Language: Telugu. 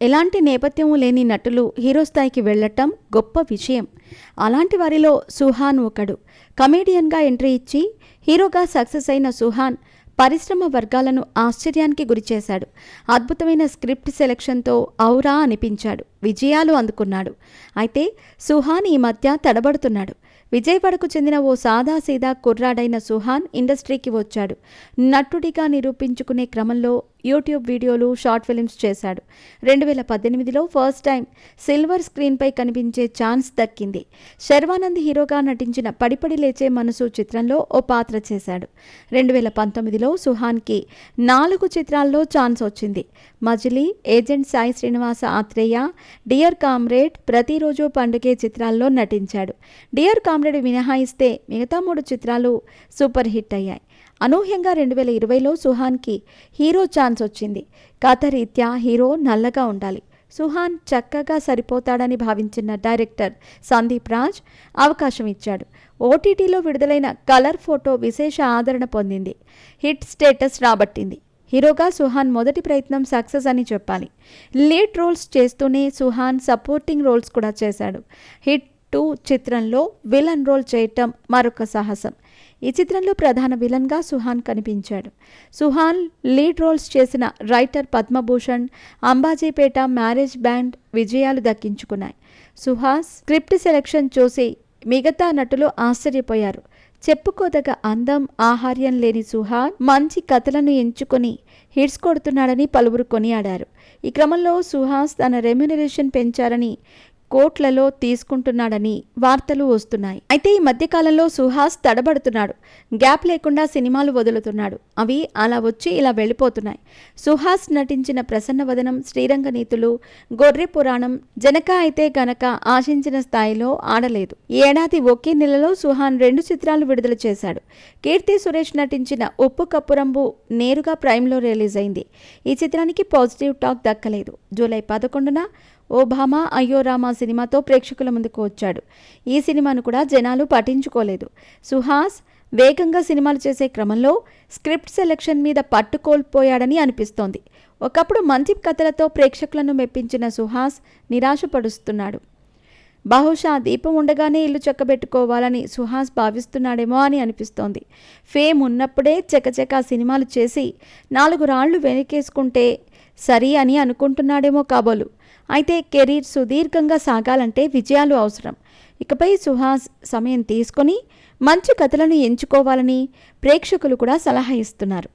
ఎలాంటి నేపథ్యం లేని నటులు హీరో స్థాయికి వెళ్లటం గొప్ప విషయం. అలాంటి వారిలో సుహాన్ ఒకడు. కమేడియన్గా ఎంట్రీ ఇచ్చి హీరోగా సక్సెస్ అయిన సుహాన్ పరిశ్రమ వర్గాలను ఆశ్చర్యానికి గురిచేశాడు. అద్భుతమైన స్క్రిప్ట్ సెలెక్షన్తో ఔరా అనిపించాడు. విజయాలు అందుకున్నాడు. అయితే సుహాన్ ఈ మధ్య తడబడుతున్నాడు. విజయవాడకు చెందిన ఓ సాదాసీదా కుర్రాడైన సుహాన్ ఇండస్ట్రీకి వచ్చాడు. నటుడిగా నిరూపించుకునే క్రమంలో యూట్యూబ్ వీడియోలు, షార్ట్ ఫిల్మ్స్ చేశాడు. 2018లో ఫస్ట్ టైం సిల్వర్ స్క్రీన్పై కనిపించే ఛాన్స్ దక్కింది. శర్వానంద్ హీరోగా నటించిన పడిపడి లేచే మనసు చిత్రంలో ఓ పాత్ర చేశాడు. 2019లో సుహాన్కి 4 చిత్రాల్లో ఛాన్స్ వచ్చింది. Majili, Agent Sai Srinivasa Atreya, Dear Comrade, Prati Roju Pandage చిత్రాల్లో నటించాడు. డియర్ కామ్రేడ్ మినహాయిస్తే మిగతా 3 చిత్రాలు సూపర్ హిట్ అయ్యాయి. అనూహ్యంగా 2020లో సుహాన్కి హీరో ఛాన్స్ వచ్చింది. కథరీత్యా హీరో నల్లగా ఉండాలి. సుహాన్ చక్కగా సరిపోతాడని భావించిన డైరెక్టర్ సందీప్ రాజ్ అవకాశం ఇచ్చాడు. ఓటీటీలో విడుదలైన కలర్ ఫోటో విశేష ఆదరణ పొందింది. హిట్ స్టేటస్ రాబట్టింది. హీరోగా సుహాన్ మొదటి ప్రయత్నం సక్సెస్ అని చెప్పాలి. లీడ్ రోల్స్ చేస్తూనే సుహాన్ సపోర్టింగ్ రోల్స్ కూడా చేశాడు. హిట్ 2 చిత్రంలో విలన్ రోల్ చేయటం మరొక సాహసం. ఈ చిత్రంలో ప్రధాన విలన్గా సుహాన్ కనిపించాడు. సుహాన్ లీడ్ రోల్స్ చేసిన writer Padma Bhushan, Ambajipeta, marriage band విజయాలు దక్కించుకున్నాయి. సుహాస్ స్క్రిప్ట్ సెలెక్షన్ చూసి మిగతా నటులు ఆశ్చర్యపోయారు. చెప్పుకోదగ అందం, ఆహార్యం లేని సుహాన్ మంచి కథలను ఎంచుకొని హిట్స్ కొడుతున్నాడని పలువురు కొనియాడారు. ఈ క్రమంలో సుహాస్ తన రెమ్యునరేషన్ పెంచారని, కోట్లలో తీసుకుంటున్నాడని వార్తలు వస్తున్నాయి. అయితే ఈ మధ్యకాలంలో సుహాస్ తడబడుతున్నాడు. గ్యాప్ లేకుండా సినిమాలు వదులుతున్నాడు. అవి అలా వచ్చి ఇలా వెళ్ళిపోతున్నాయి. సుహాస్ నటించిన ప్రసన్నవదనం, శ్రీరంగ నీతులు, గొర్రె పురాణం, జనక అయితే గనక ఆశించిన స్థాయిలో ఆడలేదు. ఈ ఏడాది ఒకే నెలలో సుహాన్ 2 చిత్రాలు విడుదల చేశాడు. కీర్తి సురేష్ నటించిన ఉప్పు కప్పురంబు నేరుగా ప్రైమ్లో రిలీజ్ అయింది. ఈ చిత్రానికి పాజిటివ్ టాక్ దక్కలేదు. జూలై 11న ఓ భామా అయ్యో రామా సినిమాతో ప్రేక్షకుల ముందుకు వచ్చాడు. ఈ సినిమాను కూడా జనాలు పట్టించుకోలేదు. సుహాస్ వేగంగా సినిమాలు చేసే క్రమంలో స్క్రిప్ట్ సెలెక్షన్ మీద పట్టు కోల్పోయాడని అనిపిస్తోంది. ఒకప్పుడు మంచి కథలతో ప్రేక్షకులను మెప్పించిన సుహాస్ నిరాశపడుస్తున్నాడు. బహుశా దీపం ఉండగానే ఇల్లు చక్కబెట్టుకోవాలని సుహాస్ భావిస్తున్నాడేమో అని అనిపిస్తోంది. ఫేమ్ ఉన్నప్పుడే చకచకా సినిమాలు చేసి 4 రాళ్లు వెనకేసుకుంటే సరి అని అనుకుంటున్నాడేమో కాబోలు. అయితే కెరీర్ సుదీర్ఘంగా సాగాలంటే విజయాలు అవసరం. ఇకపై సుహాస్ సమయం తీసుకొని మంచి కథలను ఎంచుకోవాలని ప్రేక్షకులు కూడా సలహా ఇస్తున్నారు.